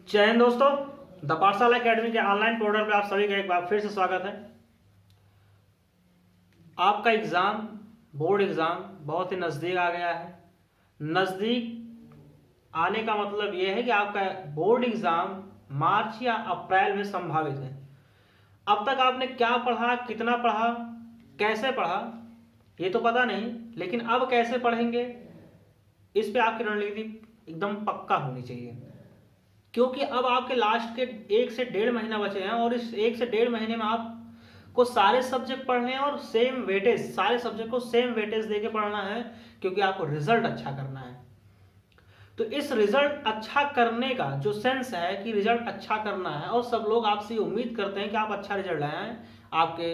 जय हिंद दोस्तों, द पाठशाला एकेडमी के ऑनलाइन पोर्टल पे आप सभी का एक बार फिर से स्वागत है। आपका एग्ज़ाम, बोर्ड एग्ज़ाम बहुत ही नज़दीक आ गया है। नज़दीक आने का मतलब यह है कि आपका बोर्ड एग्ज़ाम मार्च या अप्रैल में संभावित है। अब तक आपने क्या पढ़ा, कितना पढ़ा, कैसे पढ़ा, ये तो पता नहीं, लेकिन अब कैसे पढ़ेंगे इस पे आपकी रणनीति एकदम पक्का होनी चाहिए, क्योंकि अब आपके लास्ट के 1 से 1.5 महीना बचे हैं और इस 1 से 1.5 महीने में आपको सारे सब्जेक्ट पढ़ने हैं और सेम वेटेज, सारे सब्जेक्ट को सेम वेटेज देके पढ़ना है, क्योंकि आपको रिजल्ट अच्छा करना है। तो इस रिजल्ट अच्छा करने का जो सेंस है कि रिजल्ट अच्छा करना है, और सब लोग आपसे उम्मीद करते हैं कि आप अच्छा रिजल्ट लाए हैं। आपके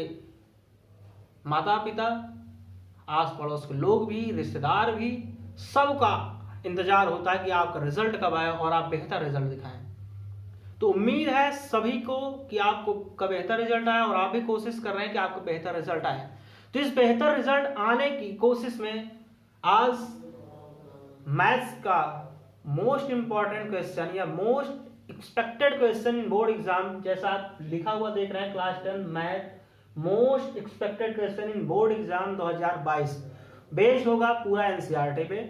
माता पिता, आस पड़ोस के लोग भी, रिश्तेदार भी, सबका इंतजार होता है कि आपका रिजल्ट कब आए और आप बेहतर रिजल्ट दिखाएं। तो उम्मीद है सभी को कि आपको का बेहतर रिजल्ट आए और आप भी कोशिश कर रहे हैं कि आपको बेहतर रिजल्ट आए। तो इस बेहतर रिजल्ट आने की कोशिश में आज मैथ्स का मोस्ट इंपॉर्टेंट क्वेश्चन या most expected question in board exam, जैसा आप लिखा हुआ देख रहे हैं class 10 math most expected question in board exam 2022, based होगा पूरा एनसीईआरटी पे।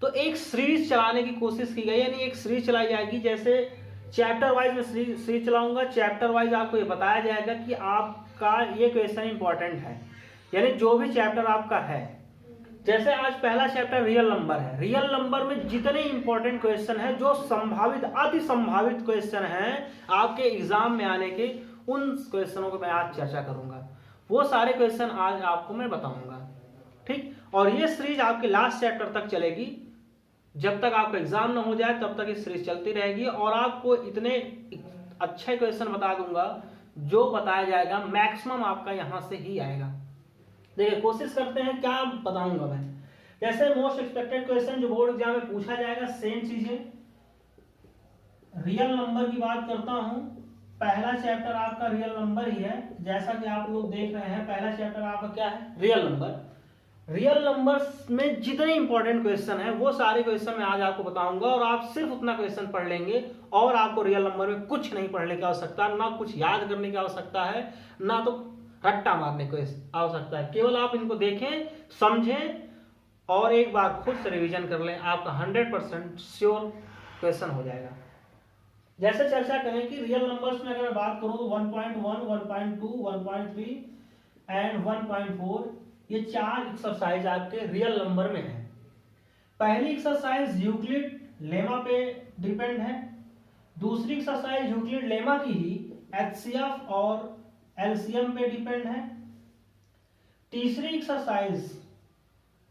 तो एक सीरीज चलाने की कोशिश की गई, यानी एक सीरीज चलाई जाएगी। जैसे चैप्टर वाइज में सीरीज चलाऊंगा, चैप्टर वाइज आपको ये बताया जाएगा कि आपका ये क्वेश्चन इंपॉर्टेंट है, यानी जो भी चैप्टर आपका है। जैसे आज पहला चैप्टर रियल नंबर है, रियल नंबर में जितने इंपॉर्टेंट क्वेश्चन है, जो संभावित अति संभावित क्वेश्चन है आपके एग्जाम में आने के, उन क्वेश्चनों को मैं आज चर्चा करूंगा। वो सारे क्वेश्चन आज आपको मैं बताऊंगा, ठीक। और ये सीरीज आपके लास्ट चैप्टर तक चलेगी, जब तक आपका एग्जाम ना हो जाए तब तक ये सीरीज चलती रहेगी। और आपको इतने अच्छे क्वेश्चन बता दूंगा, जो बताया जाएगा मैक्सिमम आपका यहां से ही आएगा। देखिए कोशिश करते हैं क्या बताऊंगा मैं। जैसे मोस्ट एक्सपेक्टेड क्वेश्चन जो बोर्ड एग्जाम में पूछा जाएगा, सेम चीजें। रियल नंबर की बात करता हूं, पहला चैप्टर आपका रियल नंबर ही है। जैसा कि आप लोग देख रहे हैं, पहला चैप्टर आपका क्या है, रियल नंबर। रियल नंबर्स में जितने इंपॉर्टेंट क्वेश्चन है वो सारे क्वेश्चन मैं आज आपको बताऊंगा, और आप सिर्फ उतना क्वेश्चन पढ़ लेंगे और आपको रियल नंबर में कुछ नहीं पढ़ने की आवश्यकता, ना कुछ याद करने की आवश्यकता है, ना तो रट्टा मारने की आवश्यकता है। केवल आप इनको देखें, समझें और एक बार खुद से रिवीजन कर लें, आपका 100% श्योर क्वेश्चन हो जाएगा। जैसे चर्चा करें कि रियल नंबर्स में अगर मैं बात करूं तो 1.1, 1.2, 1.3 एंड 1.4, ये 4 एक्सरसाइज आपके रियल नंबर में है। पहली एक्सरसाइज यूक्लिड लेमा पे डिपेंड है। दूसरी एक्सरसाइज यूक्लिड लेमा की ही एचसीएफ और एलसीएम पे डिपेंड है। तीसरी एक्सरसाइज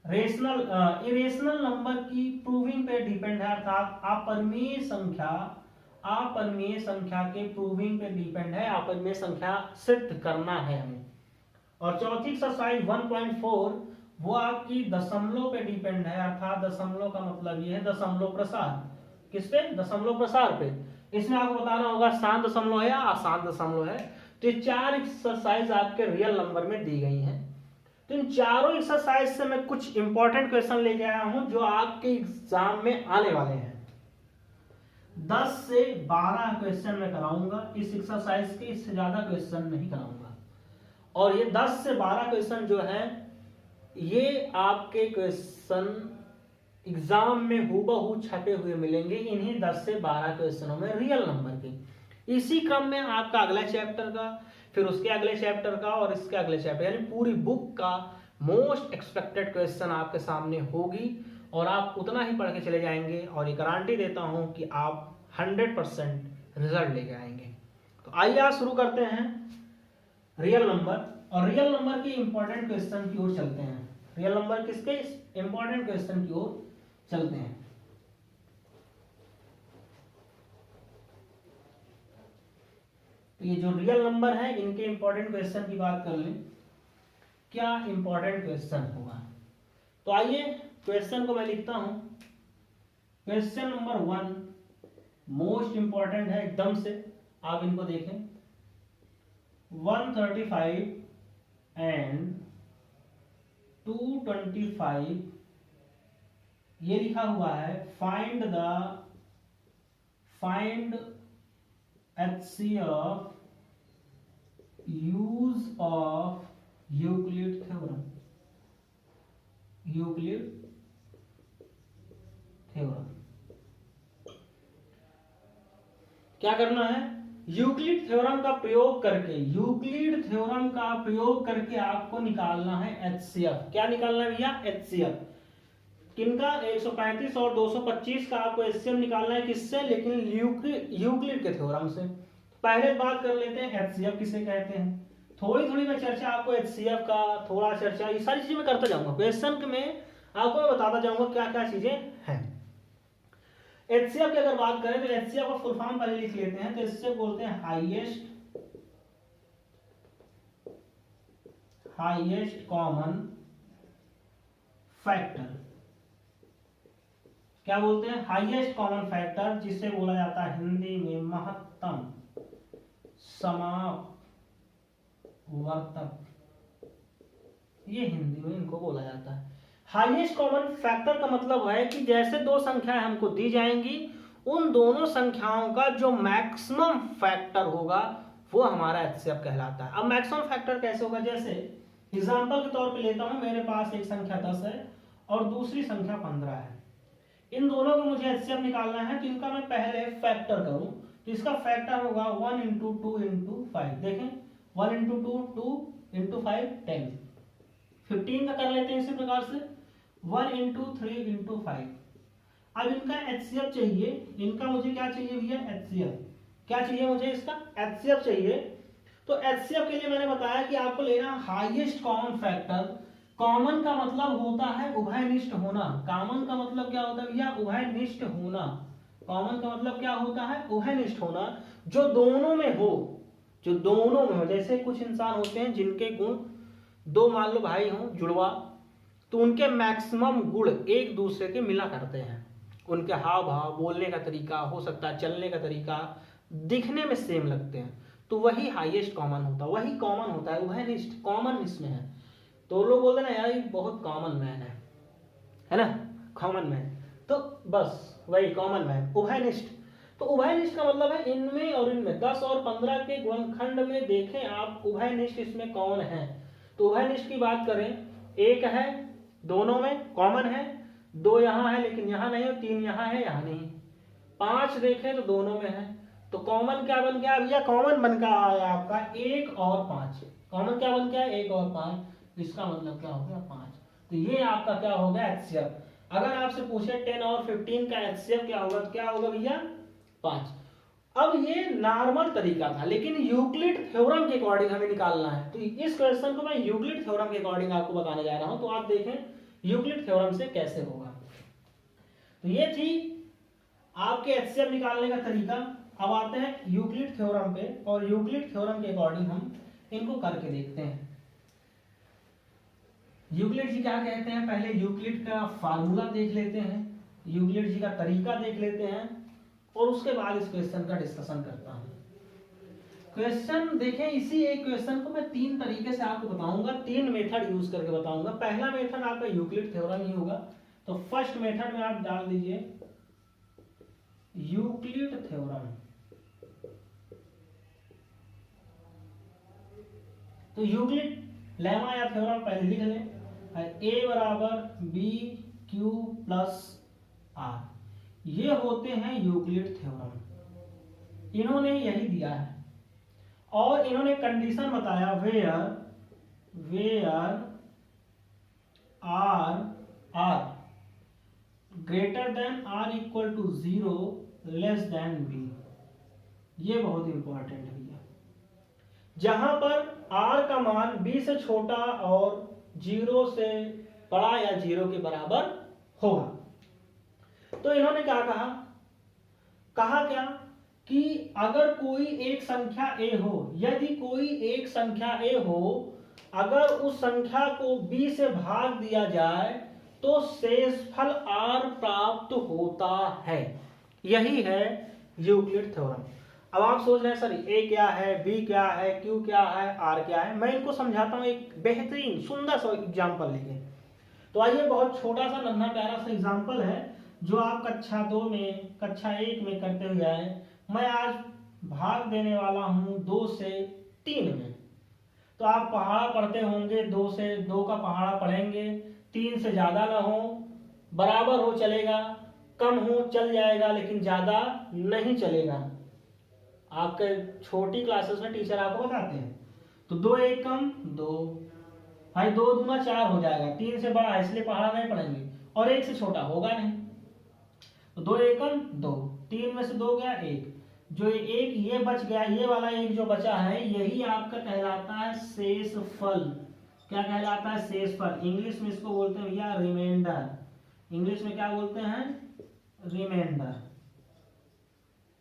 इरेशनल नंबर की प्रूविंग पे डिपेंड है, अर्थात अपरिमेय संख्या के प्रूविंग पे डिपेंड है, अपरिमेय संख्या सिद्ध करना है हमें। और चौथी एक्सरसाइज 1.4 वो आपकी दशमलव पे डिपेंड है, अर्थात दशमलव का मतलब ये है दशमलव प्रसार। किस पे, दशमलव प्रसार पे। इसमें आपको बताना होगा शांत दशमलव है या अशांत दशमलव है। तो ये 4 एक्सरसाइज आपके रियल नंबर में दी गई हैं। तो इन चारों एक्सरसाइज से मैं कुछ इंपॉर्टेंट क्वेश्चन लेके आया हूं जो आपके एग्जाम में आने वाले हैं। 10 से 12 क्वेश्चन मैं कराऊंगा इस एक्सरसाइज के, इससे ज्यादा क्वेश्चन नहीं कराऊंगा। और ये 10 से 12 क्वेश्चन जो है, ये आपके क्वेश्चन एग्जाम में हूबहू छपे हुए मिलेंगे, इन्हीं 10 से 12 क्वेश्चनों में रियल नंबर के। इसी क्रम में आपका अगला चैप्टर का, फिर उसके अगले चैप्टर का और इसके अगले चैप्टर, यानी पूरी बुक का मोस्ट एक्सपेक्टेड क्वेश्चन आपके सामने होगी, और आप उतना ही पढ़ के चले जाएंगे, और ये गारंटी देता हूं कि आप 100% रिजल्ट लेके आएंगे। तो आइए आज शुरू करते हैं रियल नंबर, और रियल नंबर के इंपॉर्टेंट क्वेश्चन की ओर चलते हैं। रियल नंबर किसके, इंपॉर्टेंट क्वेश्चन की ओर चलते हैं। तो ये जो रियल नंबर है, इनके इंपॉर्टेंट क्वेश्चन की बात कर लें, क्या इंपॉर्टेंट क्वेश्चन होगा। तो आइए क्वेश्चन को मैं लिखता हूं। क्वेश्चन नंबर 1 मोस्ट इंपॉर्टेंट है एकदम से, आप इनको देखें। 135 एंड 225 ये लिखा हुआ है, find the find HCF use of Euclid theorem. Euclid theorem क्या करना है? यूक्लिड थ्योरम का प्रयोग करके, यूक्लिड थ्योरम का प्रयोग करके आपको निकालना है HCF। क्या निकालना है भैया? HCF किनका? 135 और 225 का आपको HCF निकालना है। किससे? लेकिन यूक्लिड के थ्योरम से। पहले बात कर लेते हैं HCF किसे कहते हैं। थोड़ी थोड़ी मैं चर्चा आपको HCF का, थोड़ा चर्चा, ये सारी चीजें मैं करता जाऊंगा। क्वेश्चन में आपको मैं बताता जाऊंगा क्या क्या चीजें हैं। HCF की अगर बात करें तो HCF का फुल फॉर्म पहले लिख लेते हैं। तो इससे बोलते हैं हाईएस्ट कॉमन फैक्टर। क्या बोलते हैं? हाईएस्ट कॉमन फैक्टर, जिसे बोला जाता है हिंदी में महत्तम समापवर्तक। ये हिंदी में इनको बोला जाता है। हाईएस्ट कॉमन फैक्टर का मतलब है कि जैसे दो संख्याएं हमको दी जाएंगी, उन दोनों संख्याओं का जो मैक्सिमम फैक्टर होगा वो हमारा HCF कहलाता है। अब मैक्सिमम फैक्टर कैसे होगा? जैसे एग्जांपल के तौर पे लेता हूं, मेरे पास एक संख्या 10 है और दूसरी संख्या 15 है। इन दोनों को मुझे HCF निकालना है, तो इनका मैं पहले फैक्टर करूं तो इसका फैक्टर होगा 1 इंटू 2 इंटू 5। देखें 1 इंटू 2 2 इंटू 5 10। 15 का कर लेते हैं इसी प्रकार से 1 इंटू 3 इंटू 5। अब इनका HCF चाहिए। इनका मुझे क्या चाहिए भैया? HCF। क्या चाहिए मुझे? इसका HCF चाहिए। तो HCF के लिए मैंने बताया कि आपको लेना हाईएस्ट कॉमन फैक्टर। कॉमन का मतलब होता है उभयनिष्ठ होना। कॉमन का मतलब क्या होता है भैया? उभयनिष्ठ होना। कॉमन का मतलब क्या होता है? उभयनिष्ठ होना, जो दोनों में हो। जो दोनों में हो, जैसे कुछ इंसान होते हैं जिनके गुण दो, मान लो भाई हों जुड़वा, तो उनके मैक्सिमम गुण एक दूसरे के मिला करते हैं। उनके हाव भाव, बोलने का तरीका, हो सकता है चलने का तरीका, दिखने में सेम लगते हैं, तो वही हाईएस्ट कॉमन होता है, वही कॉमन होता है। उभयनिष्ठ कॉमन इसमें है। तो लोग बोलते हैं ना यार ये बहुत कॉमन मैन है ना, कॉमन मैन, तो बस वही कॉमन मैन, उभयनिष्ठ। तो उभयनिष्ठ का मतलब है इनमें और इनमें 10 और 15 के गुणनखंड में देखें आप उभयनिष्ठ इसमें कौन है। तो उभयनिष्ठ की बात करें, एक है दोनों में कॉमन है, 2 यहाँ है लेकिन यहाँ नहीं, और 3 यहाँ है यहाँ नहीं, 5 देखें तो दोनों में है। तो कॉमन क्या बन गया भैया? कॉमन बन गया है आपका 1 और 5। कॉमन क्या बन गया? 1 और 5। इसका मतलब क्या हो गया? 5। तो ये आपका क्या हो गया? HCF। अगर आपसे पूछे 10 और 15 का HCF क्या होगा, तो क्या होगा भैया? 5। अब ये नॉर्मल तरीका था, लेकिन यूक्लिड थ्योरम के अकॉर्डिंग हमें निकालना है। तो इस क्वेश्चन को मैं यूक्लिड थ्योरम के अकॉर्डिंग आपको बताने जा रहा हूं। तो आप देखें यूक्लिड थ्योरम से कैसे होगा। तो ये थी आपके HCF निकालने का तरीका। अब आते हैं यूक्लिड थ्योरम पे, और यूक्लिड थ्योरम के अकॉर्डिंग हम इनको करके देखते हैं। यूक्लिड जी क्या कहते हैं, पहले यूक्लिड का फार्मूला देख लेते हैं, यूक्लिड जी का तरीका देख लेते हैं, और उसके बाद इस क्वेश्चन का डिस्कशन करता हूं। क्वेश्चन देखें, इसी एक क्वेश्चन को मैं 3 तरीके से आपको बताऊंगा, 3 मेथड यूज करके बताऊंगा। पहला मेथड आपका यूक्लिड थ्योरम ही होगा। तो फर्स्ट मेथड में आप डाल दीजिए यूक्लिड थ्योरम। तो यूक्लिड लेमा या थ्योरम पहले लिख लें, A बराबर बी क्यू प्लस आर, ये होते हैं यूक्लिड थ्योरम। इन्होंने यही दिया है, और इन्होंने कंडीशन बताया where r greater than or equal to 0 less than b. ये बहुत इंपॉर्टेंट है भैया। जहां पर आर का मान बी से छोटा और 0 से बड़ा या 0 के बराबर होगा। तो इन्होंने क्या कहा क्या कि अगर कोई एक संख्या a हो, यदि कोई एक संख्या a हो, अगर उस संख्या को b से भाग दिया जाए तो शेषफल r प्राप्त होता है। यही है यूक्लिड थ्योरम। अब आप सोच रहे हैं सर a क्या है, b क्या है, q क्या है, r क्या है। मैं इनको समझाता हूं एक बेहतरीन सुंदर सा एग्जाम्पल लेके। तो आइए, बहुत छोटा सा नन्हा प्यारा सा एग्जाम्पल है, जो आप कक्षा 2 में, कक्षा 1 में करते हुए आए, मैं आज भाग देने वाला हूं 2 से 3 में। तो आप पहाड़ा पढ़ते होंगे, 2 का पहाड़ा पढ़ेंगे, 3 से ज्यादा ना हो, बराबर हो चलेगा, कम हो चल जाएगा, लेकिन ज्यादा नहीं चलेगा। आपके छोटी क्लासेस में टीचर आपको बताते हैं। तो 2 1 कम 2, भाई 2 दूना 4 हो जाएगा, 3 से बड़ा है इसलिए पहाड़ा नहीं पढ़ेंगे, और 1 से छोटा होगा नहीं। तो 2 1 2, 3 में से 2 गया 1, जो एक ये बच गया, ये वाला एक जो बचा है, यही आपका कहलाता है शेषफल। क्या कहलाता है? शेषफल। इंग्लिश में इसको बोलते हैं भैया रिमाइंडर। इंग्लिश में क्या बोलते हैं? रिमाइंडर।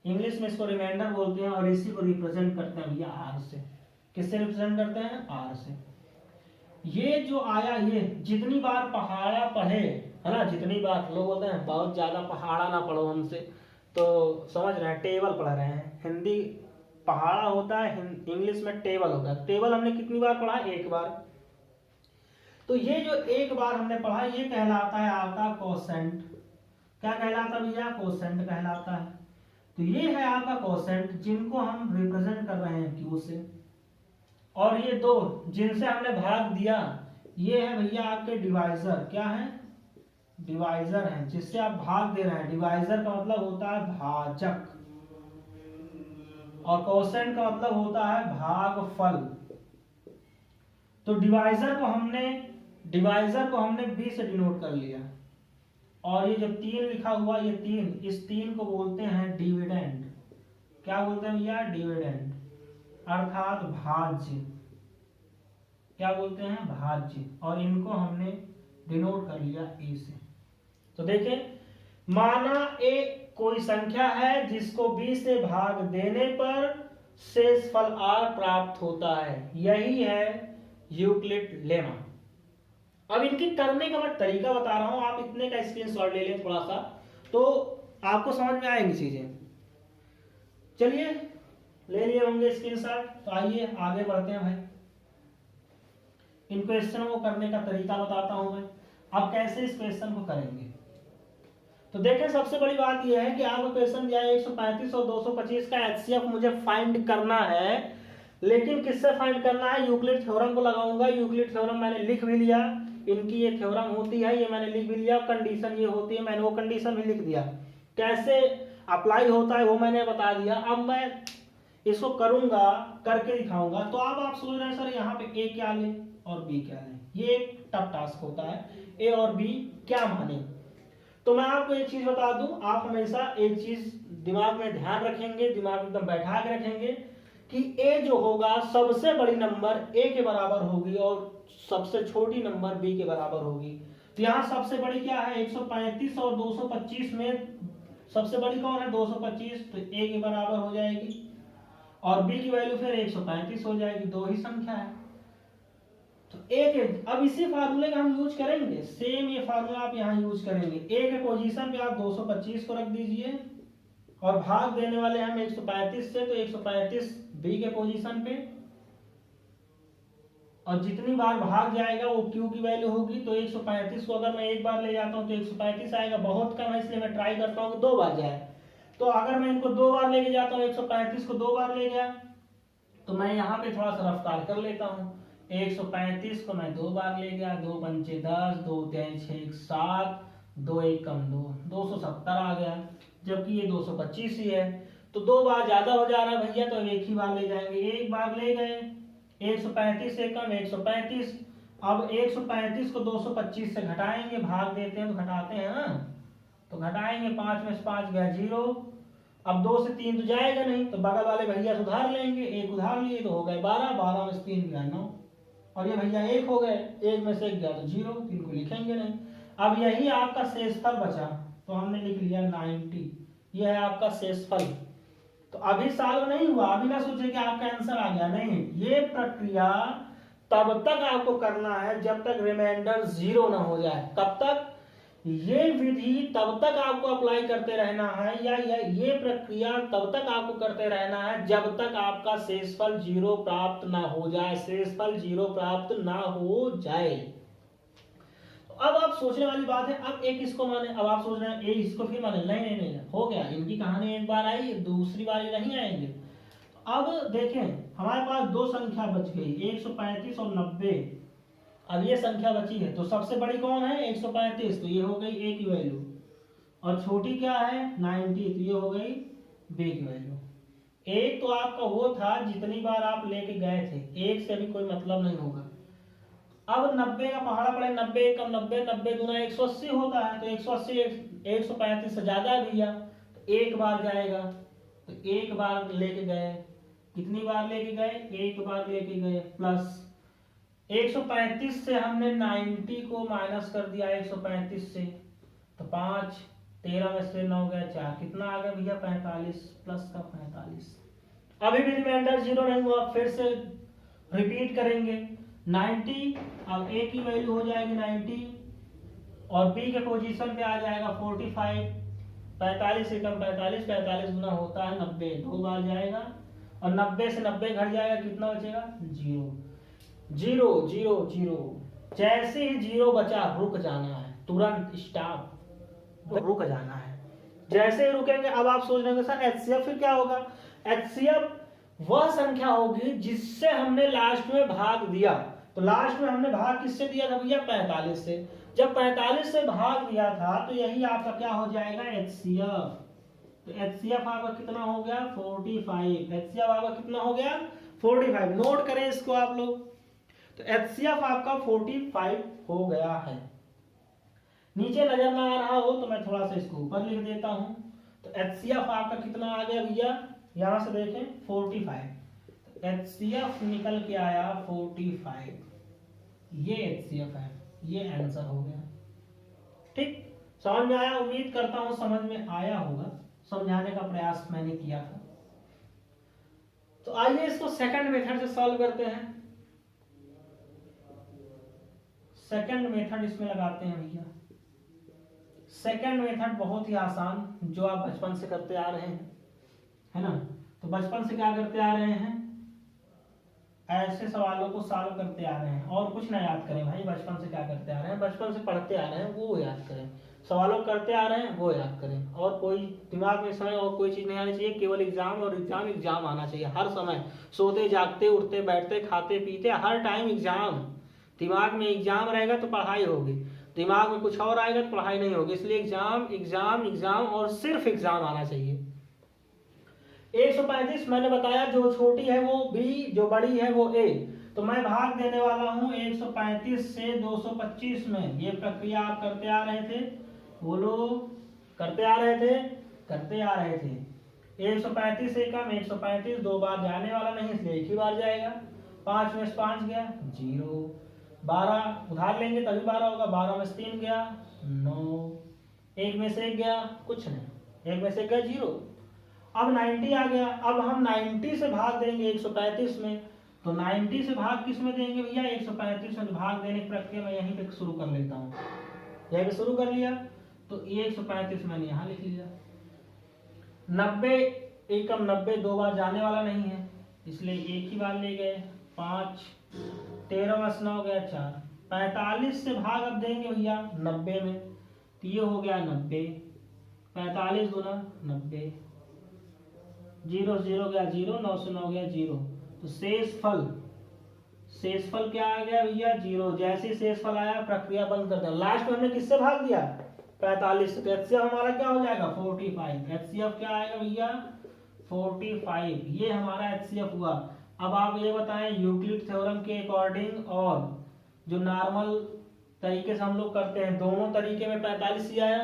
इंग्लिश में इसको रिमाइंडर बोलते हैं, और इसी को रिप्रेजेंट करते हैं भैया आर से। किससे रिप्रेजेंट करते हैं? आर से। ये जो आया, ये जितनी बार पहाड़ा पढ़े, है ना, जितनी बार, लोग बोलते हैं बहुत ज्यादा पहाड़ा ना पढ़ो हमसे, तो समझ रहे हैं टेबल पढ़ रहे हैं। हिंदी पहाड़ा होता है, इंग्लिश में टेबल होता है। टेबल हमने कितनी बार पढ़ा? 1 बार। तो ये जो 1 बार हमने पढ़ा, ये कहलाता है आपका कोसेंट। क्या कहलाता भैया? कोसेंट कहलाता है। तो ये है आपका कोसेंट, जिनको हम रिप्रेजेंट कर रहे हैं क्यू से। और ये 2 जिनसे हमने भाग दिया, ये है भैया आपके डिवाइजर। क्या है? डिवाइजर है, जिससे आप भाग दे रहे हैं। डिवाइजर का मतलब होता है भाजक, और कोसेंट का मतलब होता है भागफल। तो डिवाइजर को हमने बी से डिनोट कर लिया। और ये जो 3 लिखा हुआ, ये 3, इस 3 को बोलते हैं डिविडेंड। क्या बोलते हैं भैया? डिविडेंड, अर्थात भाज्य। क्या बोलते हैं? भाज्य। और इनको हमने डिनोट कर लिया ए से। तो देखें, माना ए कोई संख्या है जिसको बी से भाग देने पर शेषफल आर प्राप्त होता है। यही है यूक्लिड लेमा। अब इनकी करने का मैं तरीका बता रहा हूं, आप इतने का स्क्रीनशॉट ले लें थोड़ा सा, तो आपको समझ में आएंगी चीजें। चलिए, ले लिए होंगे स्क्रीनशॉट, तो आइए आगे बढ़ते हैं भाई। इन क्वेश्चन को करने का तरीका बताता हूं मैं। अब कैसे इस क्वेश्चन को करेंगे, तो देखें, सबसे बड़ी बात यह है कि आपका क्वेश्चन दिया है 135 और 225 का एचसीएफ मुझे फाइंड करना है। लेकिन किससे फाइंड करना है? यूक्लिड थ्योरम को लगाऊंगा। यूक्लिड थ्योरम मैंने लिख भी लिया, इनकी ये थ्योरम होती है, ये मैंने लिख भी लिया। कंडीशन ये होती है, मैंने वो कंडीशन भी लिख दिया। कैसे अप्लाई होता है वो मैंने बता दिया। अब मैं इसको करूंगा, करके दिखाऊंगा। तो अब आप सोच रहे हैं सर यहाँ पे ए क्या लें और बी क्या लें। ये एक टफ टास्क होता है, ए और बी क्या माने। तो मैं आपको एक चीज बता दूं, आप हमेशा एक चीज दिमाग में ध्यान रखेंगे, दिमाग में एकदम बैठा के रखेंगे कि ए जो होगा सबसे बड़ी नंबर ए के बराबर होगी और सबसे छोटी नंबर बी के बराबर होगी। तो यहाँ सबसे बड़ी क्या है? 135 और 225 में सबसे बड़ी कौन है? 225। तो ए के बराबर हो जाएगी, और बी की वैल्यू फिर 135 हो जाएगी। 2 ही संख्या है। तो ए के, अब इसी फार्मूले का हम यूज करेंगे, सेम ये फार्मूला आप यहाँ यूज करेंगे। ए के पोजीशन पे आप 225 को रख दीजिए, और भाग देने वाले हम 135 से, तो 135 बी के पोजीशन पे, और जितनी बार भाग जाएगा वो क्यू की वैल्यू होगी। तो 135 को अगर मैं एक बार ले जाता हूं तो 135 आएगा। बहुत कम है, इसलिए मैं ट्राई करता हूं कि 2 बार जाए। तो अगर मैं इनको 2 बार लेके जाता हूं, 135 को 2 बार ले गया, तो मैं यहाँ पे थोड़ा सा रफ्तार कर लेता हूँ। 135 को मैं 2 बार ले गया, 2 पंचे 10, 2 3 6 7, 2 1 कम 2, 270 आ गया, जबकि ये 225 ही है। तो 2 बार ज्यादा हो जा रहा है भैया, तो एक ही बार ले जाएंगे। एक बार ले गए, 135 से कम 135। अब 135 को 225 से घटाएंगे, भाग देते हैं तो घटाते हैं ना, तो घटाएंगे, 5 में से 5 गया 0। अब 2 से 3 तो जाएगा नहीं, तो बगल वाले भैया से उधार लेंगे। एक उधार लिए तो हो गए 12, 12 में से 3 गया 9, और ये भैया 1 हो गए, 1 में से 1 गया तो 0, 3 को लिखेंगे नहीं। अब यही आपका शेषफल बचा, तो हमने लिख लिया 90। ये है आपका शेषफल। तो अभी सॉल्व नहीं हुआ, अभी ना सोचे कि आपका आंसर आ गया, नहीं। ये प्रक्रिया तब तक आपको करना है जब तक रिमाइंडर 0 ना हो जाए। कब तक? ये विधि तब तक आपको अप्लाई करते रहना है, या ये प्रक्रिया तब तक आपको करते रहना है जब तक आपका शेषफल 0 प्राप्त ना हो जाए। शेषफल 0 प्राप्त ना हो जाए। अब आप सोचने वाली बात है, अब एक इसको माने, अब आप सोच रहे हैं ए इसको फिर माने, नहीं नहीं नहीं, हो गया, इनकी कहानी एक बार आई, दूसरी बार नहीं आएंगे। तो अब देखें हमारे पास दो संख्या बच गई, 135 और 90। अब ये संख्या बची है, तो सबसे बड़ी कौन है 135, तो ये हो गई ए की वैल्यू, और छोटी क्या है 90, तो ये हो गई बी की वैल्यू। एक तो आपका वो था जितनी बार आप लेके गए थे, एक से भी कोई मतलब नहीं होगा। अब 90 का पहाड़ा पड़े, 90 कम 90, 90 गुना 180 होता है, तो 180 135 से ज्यादा है भैया, तो एक बार जाएगा, तो एक बार लेके गए, कितनी बार लेके गए, एक बार लेके गए, प्लस 135 से हमने 90 को माइनस कर दिया 135 से, तो 5 13 में से 9 गया 4, कितना आ गया भैया 45, प्लस का 45। अभी भी रिमाइंडर जीरो नहीं हुआ, फिर से रिपीट करेंगे 90, अब ए की वैल्यू हो जाएगी 90 और बी के पोजीशन पे आ जाएगा 45, 45 से कम 45, 45 गुना होता है 90, दो बार जाएगा, और 90 से 90 घट जाएगा, कितना बचेगा 0, 0 0 0। जैसे ही 0 बचा रुक जाना है, तुरंत स्टॉप, रुक जाना है। जैसे ही रुकेंगे, अब आप सोच रहे होंगे सर एचसीएफ फिर क्या होगा, एचसीएफ वह संख्या होगी जिससे हमने लास्ट में भाग दिया। तो लास्ट में हमने भाग किससे दिया था भैया 45 से, जब 45 से भाग दिया था तो यही आपका क्या हो जाएगा एचसीएफ। तो एचसीएफ आपका कितना हो गया 45, एचसीएफ आपका कितना हो गया 45, नोट करें इसको आप लोग। तो एचसीएफ आपका 45 हो गया है। नीचे नजर ना आ रहा हो तो मैं थोड़ा सा इसको ऊपर लिख देता हूं। तो एचसीएफ आपका कितना आ गया भैया, यहां से देखें 45, एचसीएफ निकल के आया 45, ये एचसीएफ है, ये आंसर हो गया। ठीक, समझ में आया, उम्मीद करता हूं समझ में आया होगा, समझाने का प्रयास मैंने किया था। तो आइए इसको सेकंड मेथड से सॉल्व करते हैं। सेकंड मेथड इसमें लगाते हैं भैया। सेकंड मेथड बहुत ही आसान, जो आप बचपन से करते आ रहे हैं, है ना। तो बचपन से क्या करते आ रहे हैं, ऐसे सवालों को सॉल्व करते आ रहे हैं, और कुछ ना याद करें भाई, बचपन से क्या करते आ रहे हैं, बचपन से पढ़ते आ रहे हैं वो याद करें, सवालों करते आ रहे हैं वो याद करें, और कोई दिमाग में समय और कोई चीज नहीं आनी चाहिए, केवल एग्जाम और एग्जाम एग्जाम आना चाहिए हर समय, सोते जागते उठते बैठते खाते पीते हर टाइम एग्जाम। दिमाग में एग्जाम रहेगा तो पढ़ाई होगी, दिमाग में कुछ और आएगा तो पढ़ाई नहीं होगी, इसलिए एग्जाम एग्जाम एग्जाम और सिर्फ एग्जाम आना चाहिए। 135 मैंने बताया, जो छोटी है वो बी, जो बड़ी है वो ए। तो मैं भाग देने वाला हूं 135 से 225 में। ये प्रक्रिया आप करते आ रहे थे, बोलो करते आ रहे थे, करते आ रहे थे। 135 से कम 135, दो बार जाने वाला नहीं इसलिए एक ही बार जाएगा। 5 में से 5 गया 0, 12 उधार लेंगे तभी 12 होगा, 12 में से 3 गया 9, 1 में से 1 गया कुछ नहीं, 1 में से 1 गया 0। अब 90 आ गया, अब हम 90 से भाग देंगे 135 में। तो 90 से भाग किस में देंगे भैया 135 में, भाग देने की प्रक्रिया मैं यहीं पे शुरू कर लेता हूँ, यहीं पे शुरू कर लिया। तो ये 135 मैंने यहाँ लिख लिया। 90 एकम 90, दो बार जाने वाला नहीं है इसलिए एक ही बार ले गए 5, 13 में 9 गया 4, 45 से भाग अब देंगे भैया 90 में, तो ये हो गया 90, 45 गुना 90, 0 0 गया 0, 9 से 9 गया 0। तो शेषफल क्या आ गया भैया 0। जैसे शेषफल आया प्रक्रिया बंद कर दिया। लास्ट में हमने किससे भाग दिया 45 से, तो एचसीएफ हमारा क्या हो जाएगा 45। एचसीएफ क्या आएगा भैया 45, ये हमारा एचसीएफ हुआ। अब आप ये बताएं यूक्लिड थ्योरम के अकॉर्डिंग और जो नॉर्मल तरीके से हम लोग करते हैं, दोनों तरीके में 45 ही आया,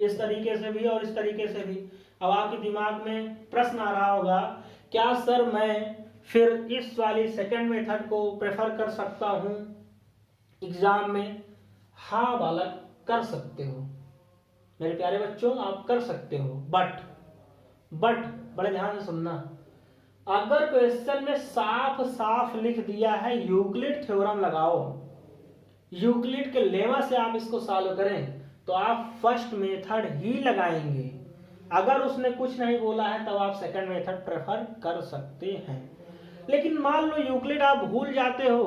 इस तरीके से भी और इस तरीके से भी। अब आपके दिमाग में प्रश्न आ रहा होगा क्या सर मैं फिर इस वाली सेकंड मेथड को प्रेफर कर सकता हूं एग्जाम में। हाँ बालक कर सकते हो मेरे प्यारे बच्चों, आप कर सकते हो, बट बड़े ध्यान से सुनना, अगर क्वेश्चन में साफ साफ लिख दिया है यूक्लिड थ्योरम लगाओ, यूक्लिड के लेमा से आप इसको सॉल्व करें तो आप फर्स्ट मेथड ही लगाएंगे। अगर उसने कुछ नहीं बोला है तब आप सेकंड मेथड प्रेफर कर सकते हैं। लेकिन मान लो यूक्लिड आप भूल जाते हो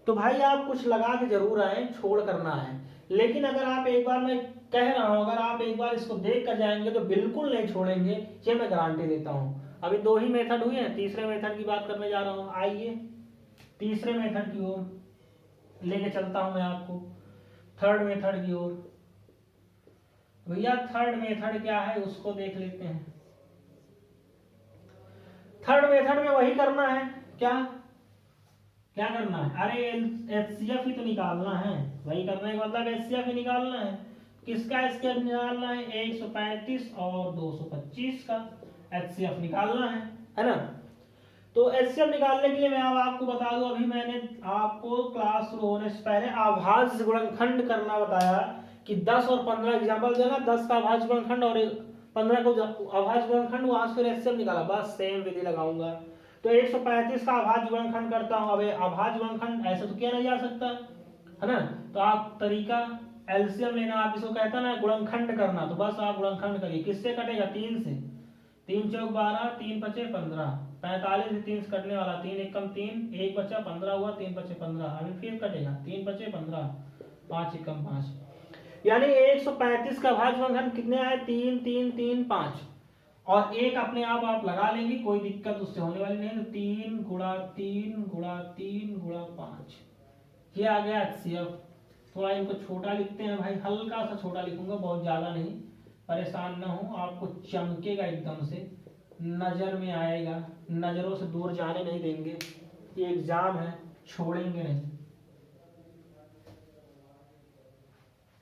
तो भाई आप कुछ लगा के जरूर आए, छोड़ करना है। लेकिन अगर आप एक बार, मैं कह रहा हूं, अगर आप एक बार इसको देख कर जाएंगे तो बिल्कुल नहीं छोड़ेंगे, ये मैं गारंटी देता हूं। अभी 2 ही मेथड हुए हैं, तीसरे मेथड की बात करने जा रहा हूं। आइए तीसरे मेथड की ओर लेके चलता हूं मैं आपको, थर्ड मेथड की ओर। भैया थर्ड मेथड क्या है उसको देख लेते हैं। थर्ड मेथड में वही करना है, क्या क्या करना है, अरे एचसीएफ ही तो निकालना है। वही करने का मतलब एचसीएफ ही निकालना है। किसका एचसीएफ निकालना है, 135 और 225 का एचसीएफ निकालना है ना। तो एचसीएफ निकालने के लिए मैं अब आपको बता दूं, अभी मैंने आपको क्लास शुरू होने से पहले अभाज्य गुणनखंड करना बताया कि 10 और 15 एग्जाम्पल देना, 10 का अभाज्य गुणनखंड और 15 को अभाज्य गुणनखंड, वहां से फिर एचसीएफ निकाला, बस सेम विधि लगाऊंगा। तो 135 का अभाज्य गुणनखंड करता हूं। अब अभाज्य गुणनखंड ऐसे तो किया नहीं जा सकता है ना, तो आप तरीका एलसीएम लेना, आप इसको कहता ना गुणनखंड करना, तो बस आप गुणनखंड करिए। किससे कटेगा, 3 से, 3 चौक 12, 3 पचे 15, 45 से 3 कटने वाला, 3 एकम 3, 1 बचा 15 हुआ, 3 पचे 15, अभी फिर कटेगा 3 पचे 15, 5 एकम 5, यानी 135 का भाज्य गुणनखंड कितने आए, 3 3 3 5, और एक अपने आप लगा लेंगे, कोई दिक्कत उससे होने वाली नहीं। तो 3 गुणा 3 गुणा 3 गुणा 5, ये आ गया एचसीएफ। थोड़ा इनको छोटा लिखते हैं भाई, हल्का सा छोटा लिखूंगा, बहुत ज्यादा नहीं, परेशान ना हो, आपको चमकेगा एकदम से, नजर में आएगा, नजरों से दूर जाने नहीं देंगे। ये एग्जाम है, छोड़ेंगे नहीं,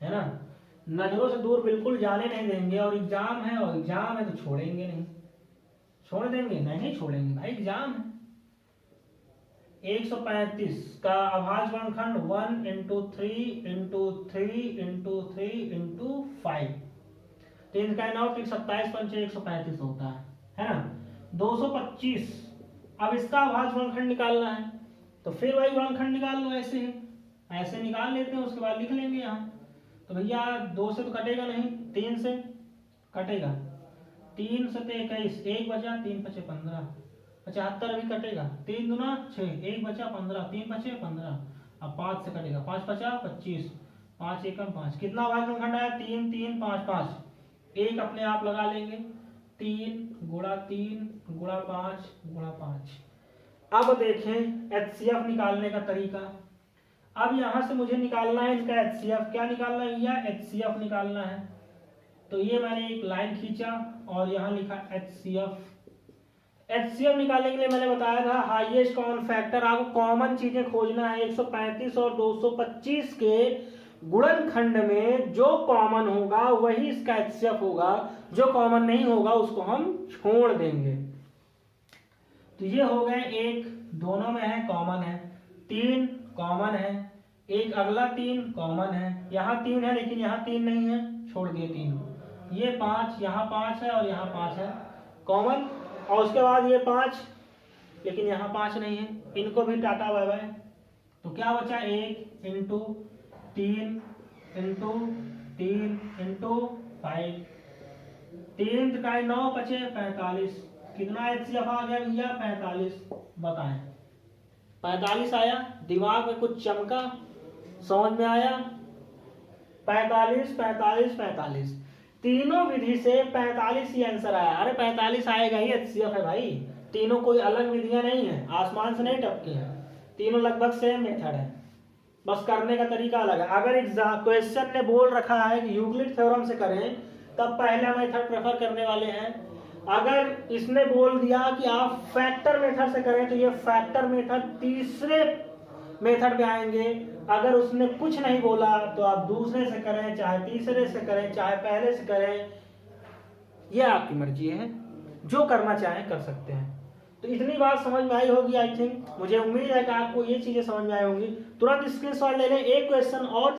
है ना, नजरों से दूर बिल्कुल जाने नहीं देंगे। और एग्जाम है, और एग्जाम है तो छोड़ेंगे नहीं, छोड़ देंगे नहीं, छोड़ेंगे भाई, एग्जाम है। 135 का अभाज्य गुणनखंड 1 × 3 × 3 × 3 × 5, 3 का 9, 27 पंचे 135 होता है ना। 225, अब इसका अभाज्य गुणनखंड निकालना है, तो फिर वही गुणनखंड निकाल लो, ऐसे ही ऐसे निकाल लेते हैं, उसके बाद लिख लेंगे यहाँ। तो भैया 2 से तो कटेगा नहीं, 3 से कटेगा, 3 से 21, 1 बचा, 3 पचे 15, 75 भी कटेगा, 3 दूना 6, 1 बचा 15, 3 पचे 15, अब 5 से कटेगा, 5 पचा 25, 5 एकम 5, कितना अभाज्य गुणनखंड आया, 3 3 5 5, एक अपने आप लगा लेंगे, 3 गुणा 3 गुणा 5 गुणा 5। अब देखें एचसीएफ निकालने का तरीका। अब यहां से मुझे निकालना है इसका एचसीएफ, क्या निकालना है भैया, एचसीएफ निकालना है। तो ये मैंने एक लाइन खींचा और यहां लिखा एचसीएफ। एचसीएफ निकालने के लिए मैंने बताया था हाईएस्ट कॉमन फैक्टर, आपको कॉमन चीजें खोजना है। 135 और 225 के गुणनखंड में जो कॉमन होगा वही इसका एचसीएफ होगा, जो कॉमन नहीं होगा उसको हम छोड़ देंगे। तो ये हो गए, एक दोनों में है कॉमन है, 3 कॉमन है, एक अगला 3 कॉमन है, यहाँ 3 है लेकिन यहाँ 3 नहीं है, छोड़ दिए 3, ये 5, यहाँ 5 है और यहाँ 5 है कॉमन, और उसके बाद ये 5 लेकिन यहाँ 5 नहीं है, इनको भी टाटा बाय बाय। तो क्या बचा, 1 × 3 × 3 × 5, 3 का 9 बचे 45, कितना एचसीएफ आ गया भैया, 45। बताएं 45 आया, दिमाग में कुछ चमका, समझ में आया, 45 45 45, तीनों विधि से 45 ही आंसर आया। अरे 45 आएगा ही, एचसीएफ है भाई, तीनों कोई अलग विधियां नहीं है, आसमान से नहीं टपके हैं, तीनों लगभग सेम मेथड है, बस करने का तरीका अलग है। अगर क्वेश्चन ने बोल रखा है कि यूक्लिड थ्योरम से करें, तब पहला मेथड प्रेफर करने वाले हैं। अगर इसने बोल दिया कि आप फैक्टर मेथड से करें, तो ये फैक्टर मेथड तीसरे मेथड पे आएंगे। अगर उसने कुछ नहीं बोला तो आप दूसरे से करें, चाहे तीसरे से करें, चाहे पहले से करें, ये आपकी मर्जी है, जो करना चाहें कर सकते हैं। तो इतनी बात समझ में आई होगी आई थिंक, मुझे उम्मीद है कि आपको ये चीजें समझ में आई होंगी। तुरंत स्क्रीनशॉट ले लें, एक क्वेश्चन और